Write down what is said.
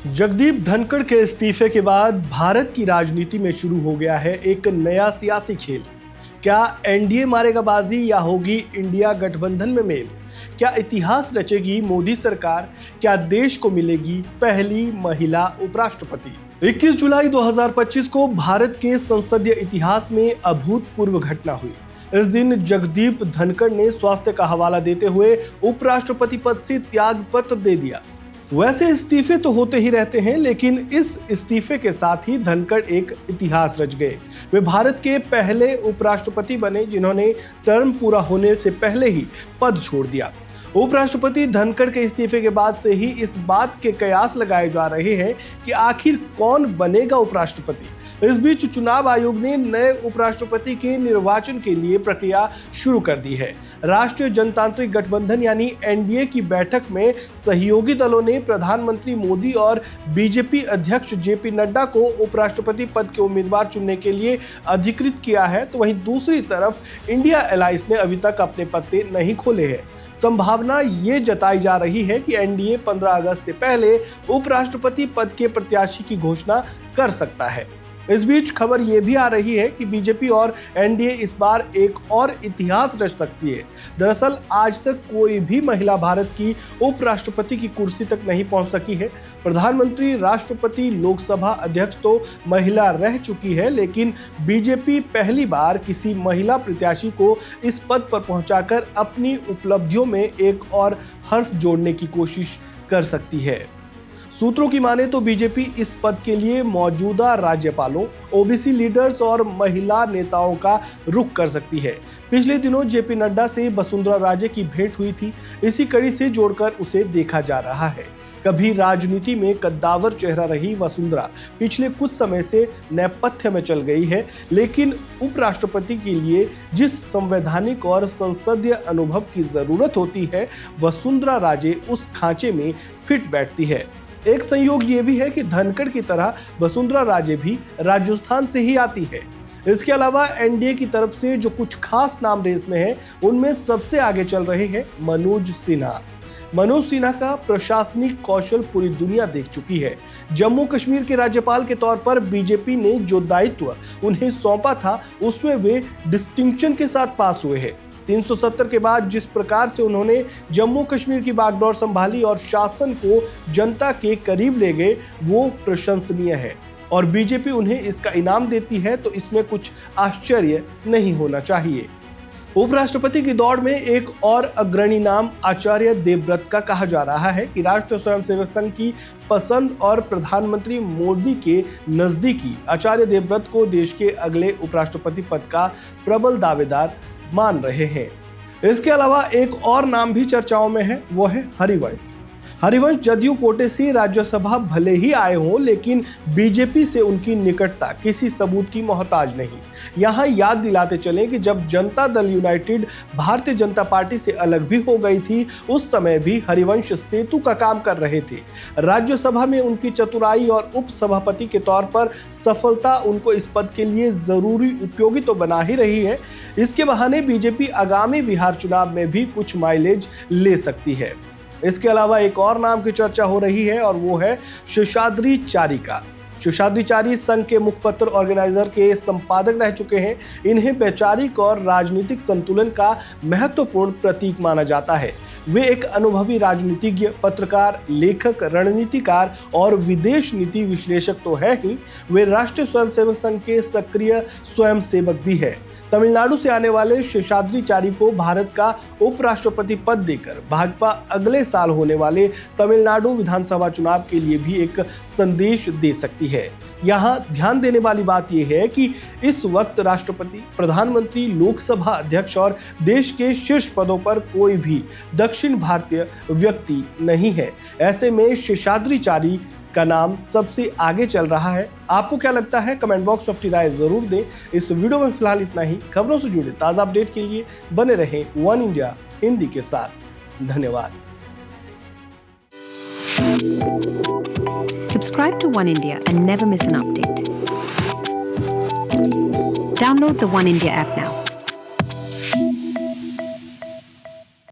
जगदीप धनखड़ के इस्तीफे के बाद भारत की राजनीति में शुरू हो गया है एक नया सियासी खेल। क्या एनडीए मारेगा बाजी या होगी इंडिया गठबंधन में मेल? क्या इतिहास रचेगी मोदी सरकार? क्या देश को मिलेगी पहली महिला उपराष्ट्रपति? 21 जुलाई 2025 को भारत के संसदीय इतिहास में अभूतपूर्व घटना हुई। इस दिन जगदीप धनखड़ ने स्वास्थ्य का हवाला देते हुए उपराष्ट्रपति पद से त्याग पत्र दे दिया। वैसे इस्तीफे तो होते ही रहते हैं, लेकिन इस इस्तीफे के साथ ही धनखड़ एक इतिहास रच गए। वे भारत के पहले उपराष्ट्रपति बने जिन्होंने टर्म पूरा होने से पहले ही पद छोड़ दिया। उपराष्ट्रपति धनखड़ के इस्तीफे के बाद से ही इस बात के कयास लगाए जा रहे हैं कि आखिर कौन बनेगा उपराष्ट्रपति। इस बीच चुनाव आयोग ने नए उपराष्ट्रपति के निर्वाचन के लिए प्रक्रिया शुरू कर दी है। राष्ट्रीय जनतांत्रिक गठबंधन यानी एनडीए की बैठक में सहयोगी दलों ने प्रधानमंत्री मोदी और बीजेपी अध्यक्ष जेपी नड्डा को उपराष्ट्रपति पद के उम्मीदवार चुनने के लिए अधिकृत किया है, तो वहीं दूसरी तरफ इंडिया अलायंस ने अभी तक अपने पत्ते नहीं खोले हैं। संभावना ये जताई जा रही है कि एनडीए 15 अगस्त से पहले उपराष्ट्रपति पद के प्रत्याशी की घोषणा कर सकता है। इस बीच खबर ये भी आ रही है कि बीजेपी और एनडीए इस बार एक और इतिहास रच सकती है। दरअसल आज तक कोई भी महिला भारत की उपराष्ट्रपति की कुर्सी तक नहीं पहुंच सकी है। प्रधानमंत्री, राष्ट्रपति, लोकसभा अध्यक्ष तो महिला रह चुकी है, लेकिन बीजेपी पहली बार किसी महिला प्रत्याशी को इस पद पर पहुंचाकर अपनी उपलब्धियों में एक और हर्फ जोड़ने की कोशिश कर सकती है। सूत्रों की माने तो बीजेपी इस पद के लिए मौजूदा राज्यपालों, ओबीसी लीडर्स और महिला नेताओं का रुख कर सकती है। पिछले दिनों जेपी नड्डा से वसुंधरा राजे की भेंट हुई थी। इसी कड़ी से जोड़कर उसे देखा जा रहा है। कभी राजनीति में कद्दावर चेहरा रही वसुंधरा पिछले कुछ समय से नेपथ्य में चल गई है, लेकिन उपराष्ट्रपति के लिए जिस संवैधानिक और संसदीय अनुभव की जरूरत होती है, वसुंधरा राजे उस खांचे में फिट बैठती है। एक संयोग ये भी है कि धनखड़ की तरह वसुंधरा राजे भी राजस्थान से ही आती है। इसके अलावा एनडीए की तरफ से जो कुछ खास नाम रेस में हैं, उनमें सबसे आगे चल रहे हैं मनोज सिन्हा। मनोज सिन्हा का प्रशासनिक कौशल पूरी दुनिया देख चुकी है। जम्मू कश्मीर के राज्यपाल के तौर पर बीजेपी ने जो दायित्व उन्हें सौंपा था, उसमें वे डिस्टिंक्शन के साथ पास हुए हैं। 370 के बाद जिस प्रकार से उन्होंने जम्मू कश्मीर की बागडोर संभाली और शासन को जनता के करीब ले गए, वो प्रशंसनीय है और बीजेपी उन्हें इसका इनाम देती है, तो इसमें कुछ आश्चर्य नहीं होना चाहिए। उपराष्ट्रपति की दौड़ में एक और अग्रणी नाम आचार्य देवव्रत का कहा जा रहा है कि राष्ट्रीय स्वयंसेवक संघ की पसंद और प्रधानमंत्री मोदी के नजदीकी आचार्य देवव्रत को देश के अगले उपराष्ट्रपति पद का प्रबल दावेदार मान रहे हैं। इसके अलावा एक और नाम भी चर्चाओं में है, वो है हरिवंश। हरिवंश जदयू कोटे से राज्यसभा भले ही आए हों, लेकिन बीजेपी से उनकी निकटता किसी सबूत की मोहताज नहीं। यहाँ याद दिलाते चलें कि जब जनता दल यूनाइटेड भारतीय जनता पार्टी से अलग भी हो गई थी, उस समय भी हरिवंश सेतु का काम कर रहे थे। राज्यसभा में उनकी चतुराई और उपसभापति के तौर पर सफलता उनको इस पद के लिए जरूरी उपयोगी तो बना ही रही है। इसके बहाने बीजेपी आगामी बिहार चुनाव में भी कुछ माइलेज ले सकती है। इसके अलावा एक और नाम की चर्चा हो रही है और वो है शेषाद्री चारी का। शेषाद्री चारी संघ के मुखपत्र ऑर्गेनाइजर के संपादक रह चुके हैं। इन्हें वैचारिक और राजनीतिक संतुलन का महत्वपूर्ण प्रतीक माना जाता है। वे एक अनुभवी राजनीतिज्ञ, पत्रकार, लेखक, रणनीतिकार और विदेश नीति विश्लेषक तो है ही, वे राष्ट्रीय स्वयंसेवक संघ के सक्रिय स्वयंसेवक भी है। तमिलनाडु से आने वाले शेषाद्री चारी को भारत का उपराष्ट्रपति पद देकर भाजपा अगले साल होने वाले तमिलनाडु विधानसभा चुनाव के लिए भी एक संदेश दे सकती है। यहाँ ध्यान देने वाली बात यह है कि इस वक्त राष्ट्रपति, प्रधानमंत्री, लोकसभा अध्यक्ष और देश के शीर्ष पदों पर कोई भी दक्षिण भारतीय व्यक्ति नहीं है। ऐसे में शेषाद्री चारी का नाम सबसे आगे चल रहा है। आपको क्या लगता है? कमेंट बॉक्स में अपनी राय जरूर दें। इस वीडियो में फिलहाल इतना ही। खबरों से जुड़े ताज़ा अपडेट के लिए बने रहें वन इंडिया हिंदी के साथ। धन्यवाद। Subscribe to One India and never miss an update. Download the One India app now.